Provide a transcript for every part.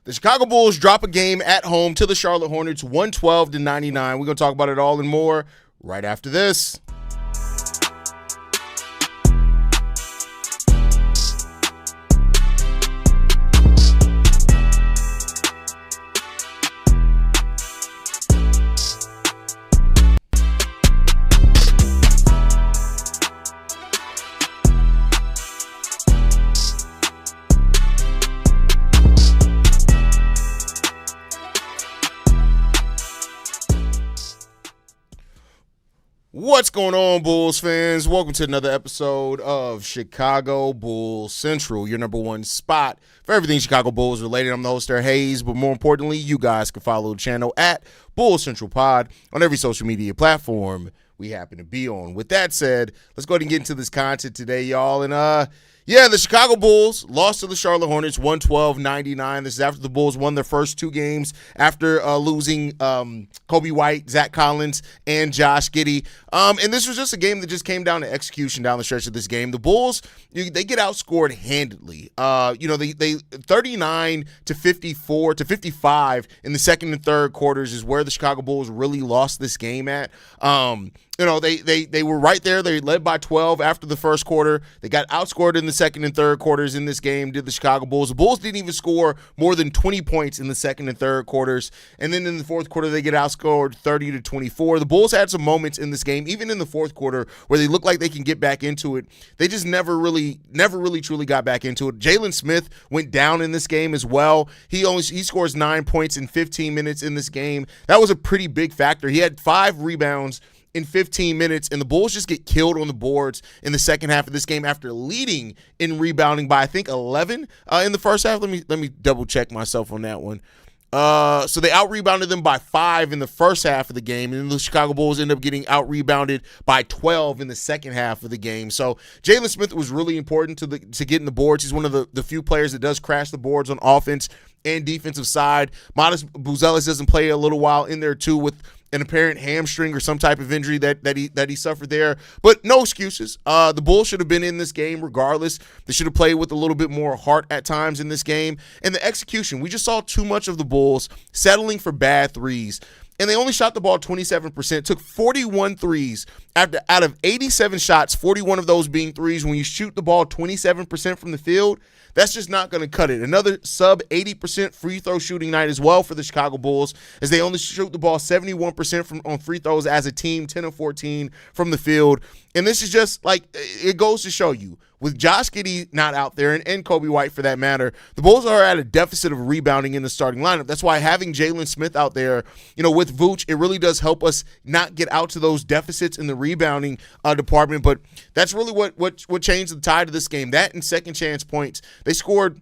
The Chicago Bulls drop a game at home to the Charlotte Hornets, 112-99. We're going to talk about it all and more right after this. What's going on, Bulls fans? Welcome to another episode of Chicago Bulls Central, your number one spot for everything Chicago Bulls related. I'm the host there, Haize, but more importantly, you guys can follow the channel at Bulls Central Pod on every social media platform we happen to be on. With that said, let's go ahead and get into this content today, y'all. And the Chicago Bulls lost to the Charlotte Hornets 112-99. This is after the Bulls won their first two games after losing Kobe White, Zach Collins, and Josh Giddey. And this was just a game that just came down to execution down the stretch of this game. The Bulls, they get outscored handedly. They 39 to 54 to 55 in the second and third quarters is where the Chicago Bulls really lost this game at. They were right there. They led by 12 after the first quarter. They got outscored in the second and third quarters in this game, did the Chicago Bulls. The Bulls didn't even score more than 20 points in the second and third quarters. And then in the fourth quarter, they get outscored 30 to 24. The Bulls had some moments in this game, even in the fourth quarter, where they look like they can get back into it. They just never really truly got back into it. Jalen Smith went down in this game as well. He scores 9 points in 15 minutes in this game. That was a pretty big factor. He had 5 rebounds in 15 minutes, and the Bulls just get killed on the boards in the second half of this game after leading in rebounding by, I think, 11 in the first half. Let me double check myself on that one. So they out-rebounded them by 5 in the first half of the game, and then the Chicago Bulls end up getting out-rebounded by 12 in the second half of the game. So Jalen Smith was really important to getting the boards. He's one of the few players that does crash the boards on offense and defensive side. Modest Buzelis doesn't play a little while in there too with an apparent hamstring or some type of injury that he suffered there. But no excuses. The Bulls should have been in this game regardless. They should have played with a little bit more heart at times in this game. And the execution, we just saw too much of the Bulls settling for bad threes. And they only shot the ball 27%, took 41 threes. Out of 87 shots, 41 of those being threes. When you shoot the ball 27% from the field, that's just not going to cut it. Another sub 80% free throw shooting night as well for the Chicago Bulls, as they only shoot the ball 71% on free throws as a team, 10 of 14 from the field. And this is just like, it goes to show you, with Josh Giddey not out there, and Kobe White for that matter, the Bulls are at a deficit of rebounding in the starting lineup. That's why having Jalen Smith out there, with Vooch, it really does help us not get out to those deficits in the rebounding department. But that's really what changed the tide of this game. That and second chance points. They scored.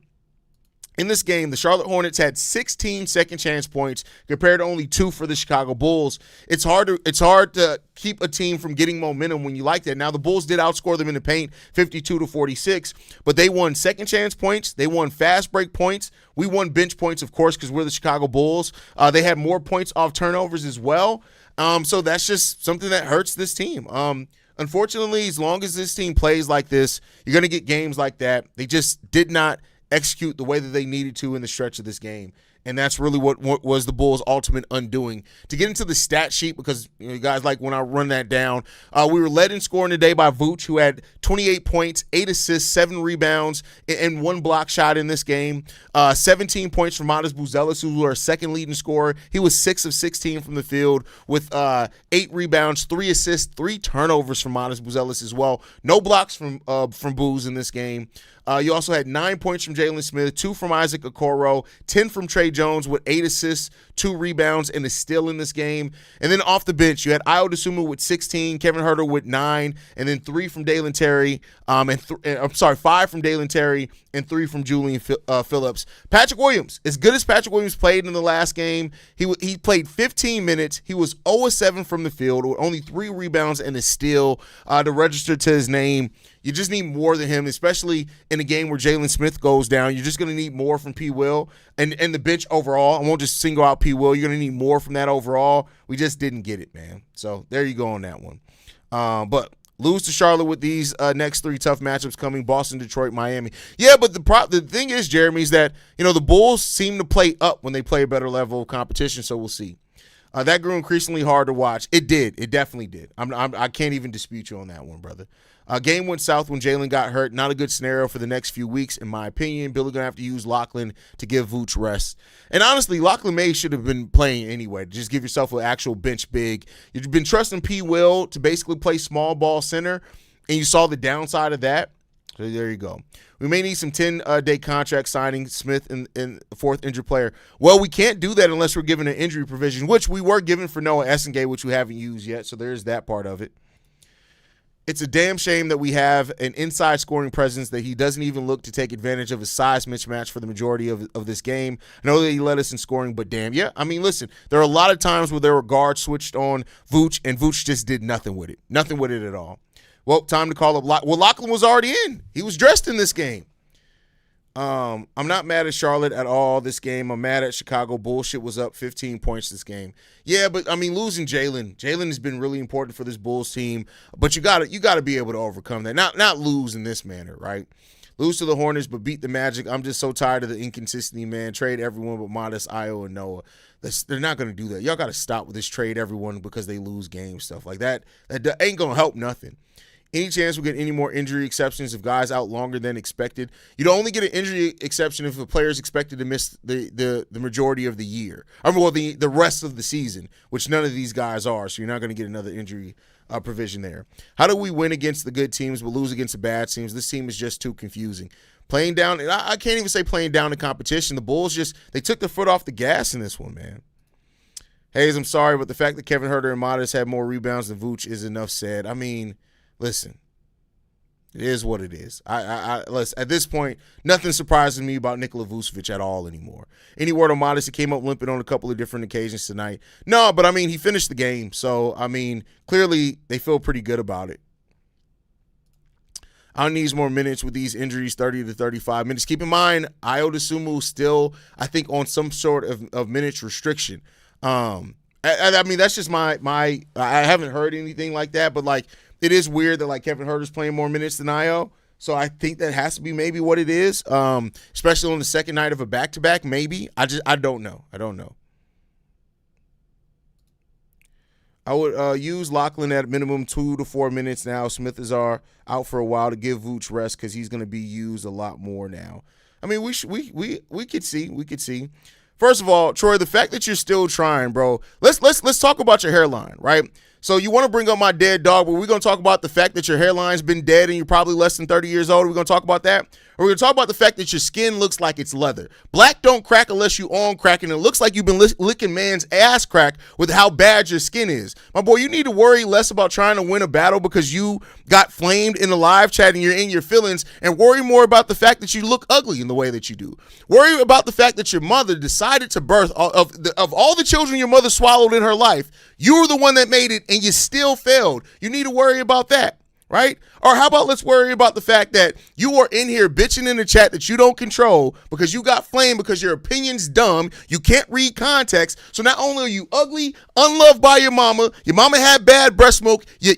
In this game, the Charlotte Hornets had 16 second chance points compared to only 2 for the Chicago Bulls. It's hard to keep a team from getting momentum when you like that. Now, the Bulls did outscore them in the paint 52-46, but they won second chance points. They won fast break points. We won bench points, of course, because we're the Chicago Bulls. They had more points off turnovers as well. So that's just something that hurts this team. Unfortunately, as long as this team plays like this, you're going to get games like that. They just did not execute the way that they needed to in the stretch of this game. And that's really what was the Bulls' ultimate undoing. To get into the stat sheet, because you guys like when I run that down, we were led in scoring today by Vooch, who had 28 points, 8 assists, 7 rebounds, and 1 block shot in this game. 17 points from Modest Buzelis, who was our second leading scorer. He was 6 of 16 from the field with 8 rebounds, 3 assists, 3 turnovers from Modest Buzelis as well. No blocks from Booz in this game. You also had 9 points from Jalen Smith, 2 from Isaac Okoro, 10 from Trey Jones with 8 assists, 2 rebounds, and a steal in this game. And then off the bench, you had Ayo Dosunmu with 16, Kevin Huerter with 9, and then 3 from Dalen Terry, 5 from Dalen Terry, and 3 from Julian Phillips. Patrick Williams, as good as Patrick Williams played in the last game, he played 15 minutes. He was 0-7 from the field with only 3 rebounds and a steal to register to his name. You just need more than him, especially in a game where Jalen Smith goes down. You're just going to need more from P. Will and the bench overall. I won't just single out P. Will. You're going to need more from that overall. We just didn't get it, man. So there you go on that one. But Lose to Charlotte with these next 3 tough matchups coming: Boston, Detroit, Miami. Yeah, but the thing is, Jeremy, is that the Bulls seem to play up when they play a better level of competition. So we'll see. That grew increasingly hard to watch. It did. It definitely did. I can't even dispute you on that one, brother. Game went south when Jalen got hurt. Not a good scenario for the next few weeks, in my opinion. Billy going to have to use Lachlan to give Vooch rest. And honestly, Lachlan May should have been playing anyway. Just give yourself an actual bench big. You've been trusting P. Will to basically play small ball center, and you saw the downside of that. So there you go. We may need some 10-day contract signing Smith in the 4th injured player. Well, we can't do that unless we're given an injury provision, which we were given for Noah Essengate, which we haven't used yet. So there's that part of it. It's a damn shame that we have an inside scoring presence that he doesn't even look to take advantage of his size mismatch for the majority of this game. I know that he led us in scoring, but damn, yeah. I mean, listen, there are a lot of times where there were guards switched on Vooch, and Vooch just did nothing with it. Nothing with it at all. Well, time to call up Lachlan was already in. He was dressed in this game. I'm not mad at Charlotte at all this game. I'm mad at Chicago. Bullshit was up 15 points this game. Yeah, but I mean, losing Jalen has been really important for this Bulls team. But you gotta be able to overcome that. Not lose in this manner, right? Lose to the Hornets, but beat the Magic. I'm just so tired of the inconsistency, man. Trade everyone but Modest, Io, and Noah. They're not gonna do that. Y'all gotta stop with this trade everyone because they lose games, stuff like that. That ain't gonna help nothing. Any chance we get any more injury exceptions if guys out longer than expected? You'd only get an injury exception if a player is expected to miss the majority of the year. I mean, well, the rest of the season, which none of these guys are, so you're not going to get another injury provision there. How do we win against the good teams but lose against the bad teams? This team is just too confusing. Playing down, I can't even say playing down the competition. The Bulls they took the foot off the gas in this one, man. Haize, I'm sorry, but the fact that Kevin Huerter and Modest had more rebounds than Vooch is enough said. I mean, listen, it is what it is. Listen, at this point, nothing surprises me about Nikola Vucevic at all anymore. Any word on Modest? He came up limping on a couple of different occasions tonight. No, but I mean, he finished the game. So, I mean, clearly they feel pretty good about it. I'll need more minutes with these injuries, 30 to 35 minutes. Keep in mind, Ayo Dosunmu still, I think, on some sort of minutes restriction. I mean, that's just my I haven't heard anything like that, but like, it is weird that like Kevin Huerter's playing more minutes than Ayo. So I think that has to be maybe what it is, especially on the second night of a back-to-back, maybe. I don't know. I would use Lachlan at minimum 2 to 4 minutes now. Smith is out for a while to give Vooch rest because he's going to be used a lot more now. I mean, we could see. First of all, Troy, the fact that you're still trying, bro. Let's talk about your hairline, right? So you want to bring up my dead dog, but we're going to talk about the fact that your hairline's been dead and you're probably less than 30 years old. We're going to talk about that. Or we're going to talk about the fact that your skin looks like it's leather. Black don't crack unless you on crack, and it looks like you've been licking man's ass crack with how bad your skin is. My boy, you need to worry less about trying to win a battle because you got flamed in the live chat and you're in your feelings, and worry more about the fact that you look ugly in the way that you do. Worry about the fact that your mother decided to birth, of all the children your mother swallowed in her life, you were the one that made it and you still failed. You need to worry about that. Right? Or how about let's worry about the fact that you are in here bitching in the chat that you don't control because you got flamed because your opinion's dumb, you can't read context. So not only are you ugly, unloved by your mama had bad breast milk, you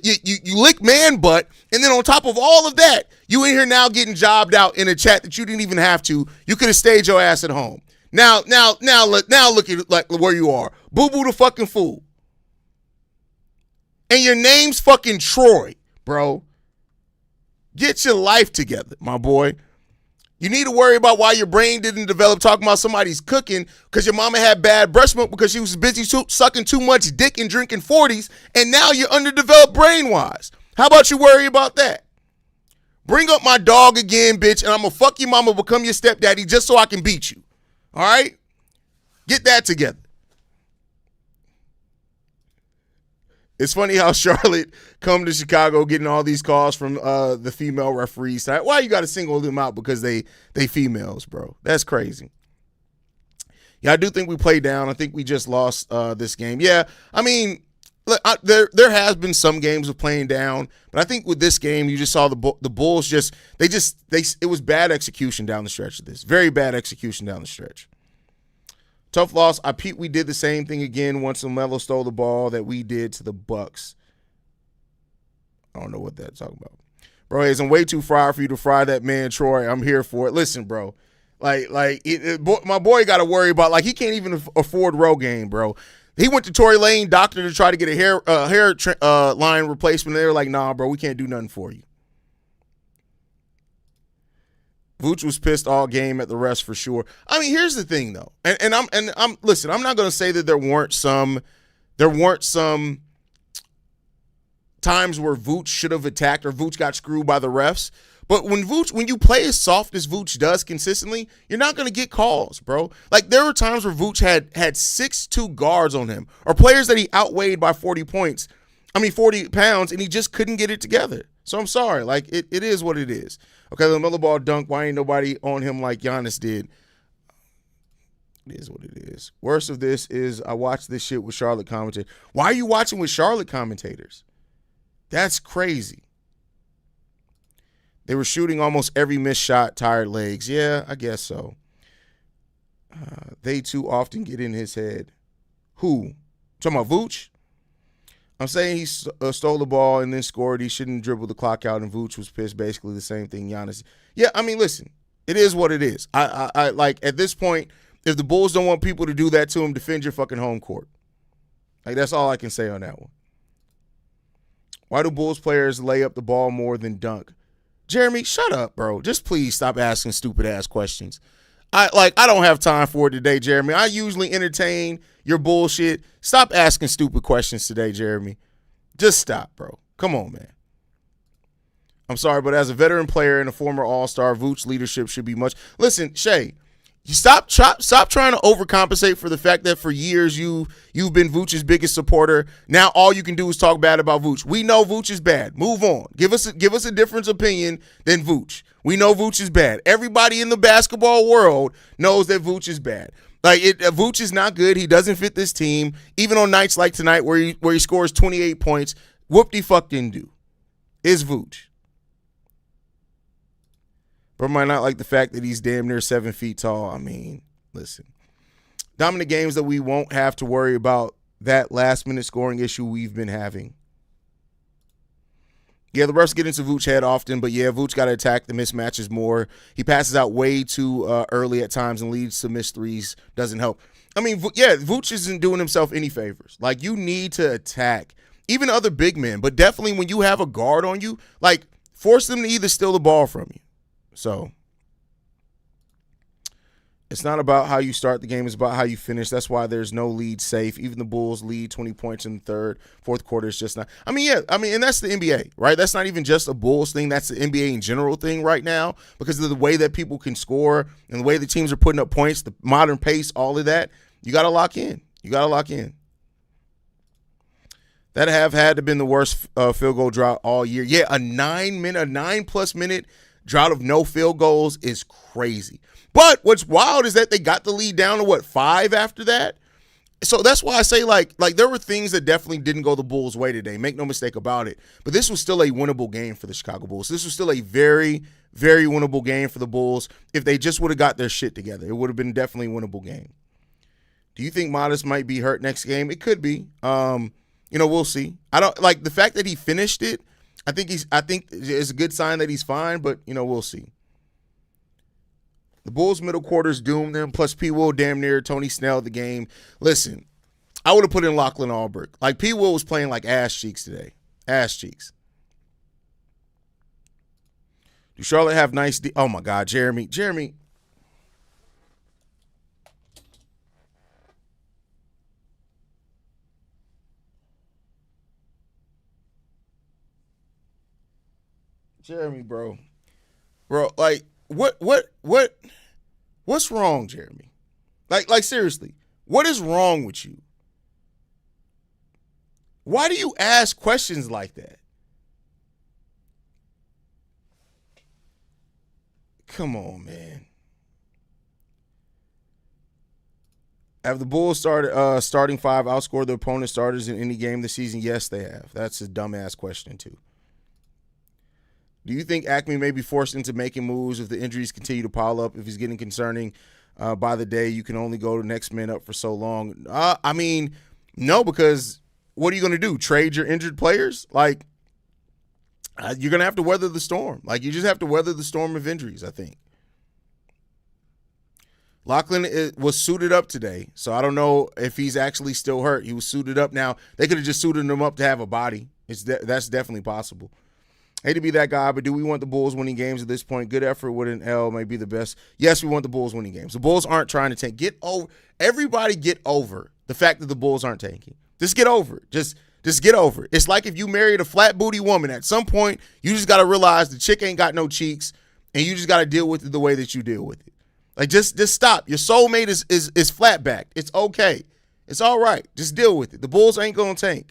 lick man butt, and then on top of all of that, you in here now getting jobbed out in a chat that you didn't even have to. You could have stayed your ass at home. Now look at like where you are. Boo-boo the fucking fool. And your name's fucking Troy. Bro, get your life together, my boy. You need to worry about why your brain didn't develop talking about somebody's cooking because your mama had bad breast milk because she was busy sucking too much dick and drinking 40s, and now you're underdeveloped brain-wise. How about you worry about that? Bring up my dog again, bitch, and I'm going to fuck your mama, become your stepdaddy just so I can beat you. All right? Get that together. It's funny how Charlotte come to Chicago getting all these calls from the female referees. Why you got to single them out because they females, bro? That's crazy. Yeah, I do think we played down. I think we just lost this game. Yeah, I mean, look, there has been some games of playing down, but I think with this game, you just saw the Bulls it was bad execution down the stretch of this. Very bad execution down the stretch. Tough loss. We did the same thing again once LaMelo stole the ball that we did to the Bucks. I don't know what that's talking about. Bro, Haize, I'm way too fried for you to fry that man, Troy. I'm here for it. Listen, bro. My boy got to worry about, he can't even afford Rogaine, bro. He went to Tory Lane doctor to try to get a hair line replacement. They were like, nah, bro, we can't do nothing for you. Vooch was pissed all game at the refs for sure. I mean, here's the thing though, and I'm listen. I'm not going to say that there weren't some times where Vooch should have attacked or Vooch got screwed by the refs. But when you play as soft as Vooch does consistently, you're not going to get calls, bro. Like, there were times where Vooch had 6'2" guards on him, or players that he outweighed by 40 pounds, and he just couldn't get it together. So I'm sorry. Like, it is what it is. Okay, the Miller ball dunk, why ain't nobody on him like Giannis did? It is what it is. Worst of this is I watched this shit with Charlotte commentators. Why are you watching with Charlotte commentators? That's crazy. They were shooting almost every missed shot, tired legs. Yeah, I guess so. They too often get in his head. Who? Talking about Vooch? I'm saying he stole the ball and then scored. He shouldn't dribble the clock out, and Vooch was pissed. Basically the same thing Giannis. Yeah, I mean, listen, it is what it is. I like, at this point, if the Bulls don't want people to do that to him, defend your fucking home court. Like, that's all I can say on that one. Why do Bulls players lay up the ball more than dunk? Jeremy, shut up, bro. Just please stop asking stupid-ass questions. I don't have time for it today, Jeremy. I usually entertain your bullshit. Stop asking stupid questions today, Jeremy. Just stop, bro. Come on, man. I'm sorry, but as a veteran player and a former all-star, Vooch leadership should be much. Listen, Shay, you stop trying to overcompensate for the fact that for years you've been Vooch's biggest supporter. Now all you can do is talk bad about Vooch. We know Vooch is bad. Move on. Give us a different opinion than Vooch. We know Vooch is bad. Everybody in the basketball world knows that Vooch is bad. Vooch is not good. He doesn't fit this team. Even on nights like tonight where he scores 28 points, whoop-de-fuck didn't do. Is Vooch. But might not like the fact that he's damn near 7 feet tall. I mean, listen. Dominant games that we won't have to worry about that last-minute scoring issue we've been having. Yeah, the refs get into Vooch head often, but yeah, Vooch got to attack the mismatches more. He passes out way too early at times and leads to missed threes. Doesn't help. I mean, yeah, Vooch isn't doing himself any favors. Like, you need to attack even other big men, but definitely when you have a guard on you, like, force them to either steal the ball from you. So it's not about how you start the game. It's about how you finish. That's why there's no lead safe. Even the Bulls lead 20 points in the fourth quarter is just not. I mean, yeah. I mean, and that's the NBA, right? That's not even just a Bulls thing. That's the NBA in general thing right now because of the way that people can score and the way the teams are putting up points, the modern pace, all of that. You got to lock in. That have had to have been the worst field goal drought all year. Yeah, a 9+ minute drought of no field goals is crazy. But what's wild is that they got the lead down to 5 after that. So that's why I say like there were things that definitely didn't go the Bulls' way today. Make no mistake about it. But this was still a winnable game for the Chicago Bulls. This was still a very, very winnable game for the Bulls. If they just would have got their shit together, it would have been definitely a winnable game. Do you think Modest might be hurt next game? It could be. We'll see. I don't like the fact that he finished it. I think it's a good sign that he's fine, but, we'll see. The Bulls' middle quarters doomed them, plus P. Will damn near Tony Snell the game. Listen, I would have put in Lachlan Allbrook. Like, P. Will was playing like ass cheeks today. Ass cheeks. Do Charlotte have nice oh, my God, Jeremy. Jeremy, bro, like what's wrong, Jeremy? Like seriously, what is wrong with you? Why do you ask questions like that? Come on, man. Have the Bulls starting five outscored their opponent starters in any game this season? Yes, they have. That's a dumbass question too. Do you think Acme may be forced into making moves if the injuries continue to pile up? If he's getting concerning by the day, you can only go to next man up for so long. I mean, no, because what are you going to do? Trade your injured players? Like, You're going to have to weather the storm. Like, you just have to weather the storm of injuries, I think. Lachlan was suited up today, so I don't know if he's actually still hurt. He was suited up. Now, they could have just suited him up to have a body. That's definitely possible. Hate to be that guy, but do we want the Bulls winning games at this point? Good effort with an L may be the best. Yes, we want the Bulls winning games. The Bulls aren't trying to tank. Everybody get over the fact that the Bulls aren't tanking. Just get over it. Just get over it. It's like if you married a flat booty woman. At some point, you just got to realize the chick ain't got no cheeks, and you just got to deal with it the way that you deal with it. Like, just stop. Your soulmate is flat backed. It's okay. It's all right. Just deal with it. The Bulls ain't going to tank.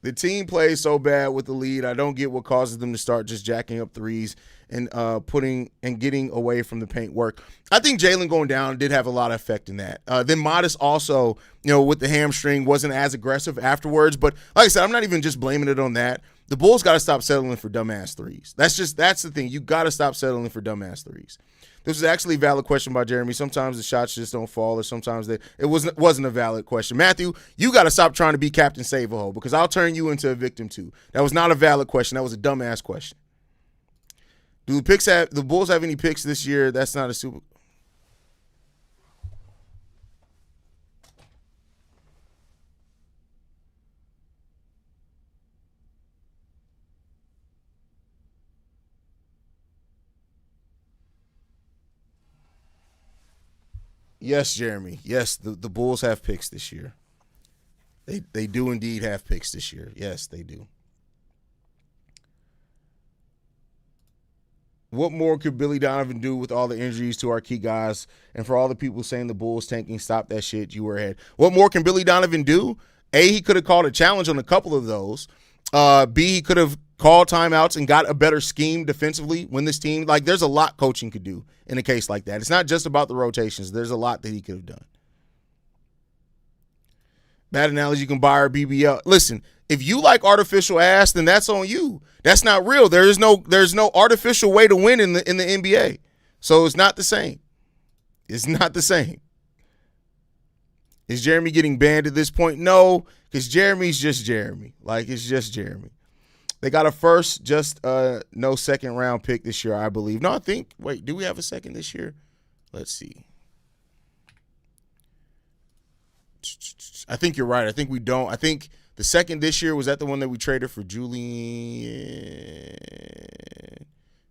The team plays so bad with the lead. I don't get what causes them to start just jacking up threes and putting and getting away from the paint work. I think Jalen going down did have a lot of effect in that. Then Modest also, with the hamstring, wasn't as aggressive afterwards. But like I said, I'm not even just blaming it on that. The Bulls got to stop settling for dumbass threes. That's the thing. You got to stop settling for dumbass threes. This was actually a valid question by Jeremy. Sometimes the shots just don't fall, or sometimes it wasn't a valid question. Matthew, you got to stop trying to be Captain Save-A-Hole, because I'll turn you into a victim too. That was not a valid question. That was a dumbass question. Do the Bulls have any picks this year? That's not a super. Yes, Jeremy. Yes, the Bulls have picks this year. They do indeed have picks this year. Yes, they do. What more could Billy Donovan do with all the injuries to our key guys? And for all the people saying the Bulls tanking, stop that shit. You were ahead. What more can Billy Donovan do? A, he could have called a challenge on a couple of those. B, he could have called timeouts and got a better scheme defensively when this team, like, there's a lot coaching could do in a case like that. It's not just about the rotations. There's a lot that he could have done. Bad analogy, you can buy our BBL. Listen, if you like artificial ass, then that's on you. That's not real. There's no artificial way to win in the NBA. So it's not the same. It's not the same. Is Jeremy getting banned at this point? No, because Jeremy's just Jeremy. Like, it's just Jeremy. They got a first, just no second round pick this year, I believe. No, wait, do we have a second this year? Let's see. I think you're right. I think we don't. I think the second this year, was that the one that we traded for Julian?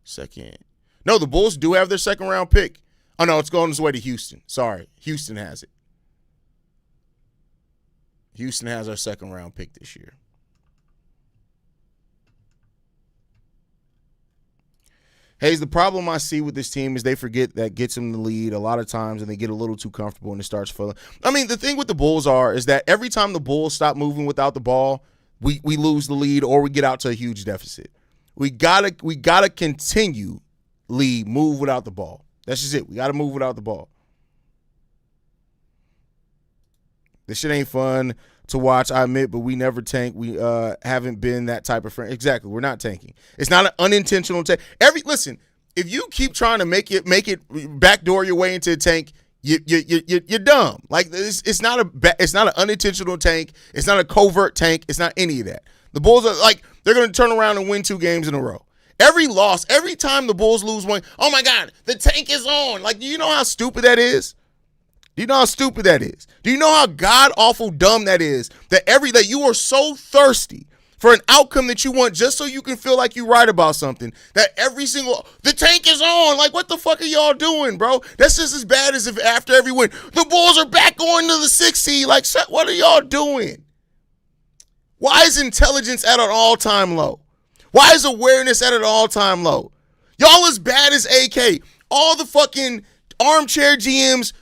Second. No, the Bulls do have their second round pick. Oh, no, it's going its way to Houston. Sorry. Houston has it. Houston has our second round pick this year. Haize, the problem I see with this team is they forget that gets them the lead a lot of times, and they get a little too comfortable and it starts falling. I mean, the thing with the Bulls is that every time the Bulls stop moving without the ball, we lose the lead or we get out to a huge deficit. We gotta continually move without the ball. That's just it. We gotta move without the ball. This shit ain't fun to watch, I admit, but we never tank. We haven't been that type of friend. Exactly, we're not tanking. It's not an unintentional tank. Listen, if you keep trying to make it backdoor your way into a tank, you're dumb. Like, it's not an unintentional tank. It's not a covert tank. It's not any of that. The Bulls are like, they're going to turn around and win 2 games in a row. Every time the Bulls lose one, oh my God, the tank is on. Like, do you know how stupid that is? Do you know how stupid that is? Do you know how god-awful dumb that is? That you are so thirsty for an outcome that you want just so you can feel like you're right about something, that the tank is on. Like, what the fuck are y'all doing, bro? That's just as bad as if after every win, the Bulls are back going to the 6th seed. Like, what are y'all doing? Why is intelligence at an all-time low? Why is awareness at an all-time low? Y'all as bad as AK. All the fucking armchair GMs,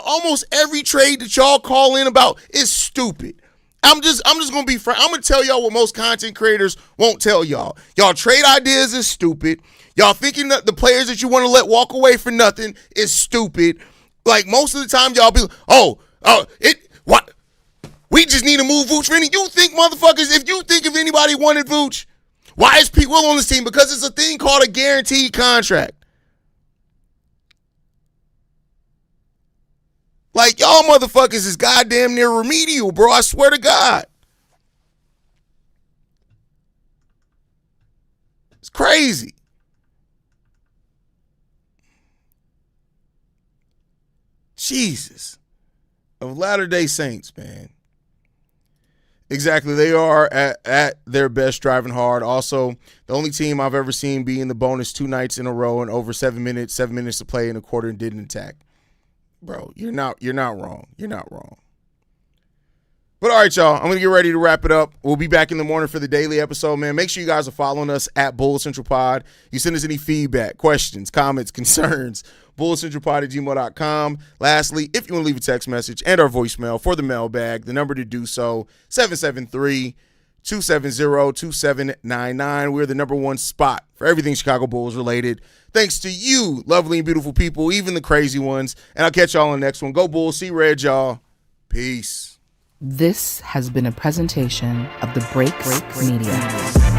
almost every trade that y'all call in about is stupid. I'm just gonna be frank. I'm gonna tell y'all what most content creators won't tell y'all. Y'all trade ideas is stupid. Y'all thinking that the players that you want to let walk away for nothing is stupid. Like, most of the time y'all be what? We just need to move Vooch for any. You think, motherfuckers, if anybody wanted Vooch, why is Pete Will on this team? Because it's a thing called a guaranteed contract. Like, y'all motherfuckers is goddamn near remedial, bro. I swear to God. crazy. Jesus. Of Latter-day Saints, man. Exactly. They are at their best driving hard. Also, the only team I've ever seen be in the bonus 2 nights in a row and over 7 minutes to play in a quarter and didn't attack. Bro, you're not wrong. You're not wrong. But all right, y'all, I'm going to get ready to wrap it up. We'll be back in the morning for the daily episode, man. Make sure you guys are following us at Bull Central Pod. You send us any feedback, questions, comments, concerns, bullcentralpod@gmail.com. Lastly, if you want to leave a text message and our voicemail for the mailbag, the number to do so, 773-270-2799. We're the number one spot for everything Chicago Bulls related. Thanks to you, lovely and beautiful people, even the crazy ones. And I'll catch y'all on the next one. Go Bulls. See red, y'all. Peace. This has been a presentation of the Break Media.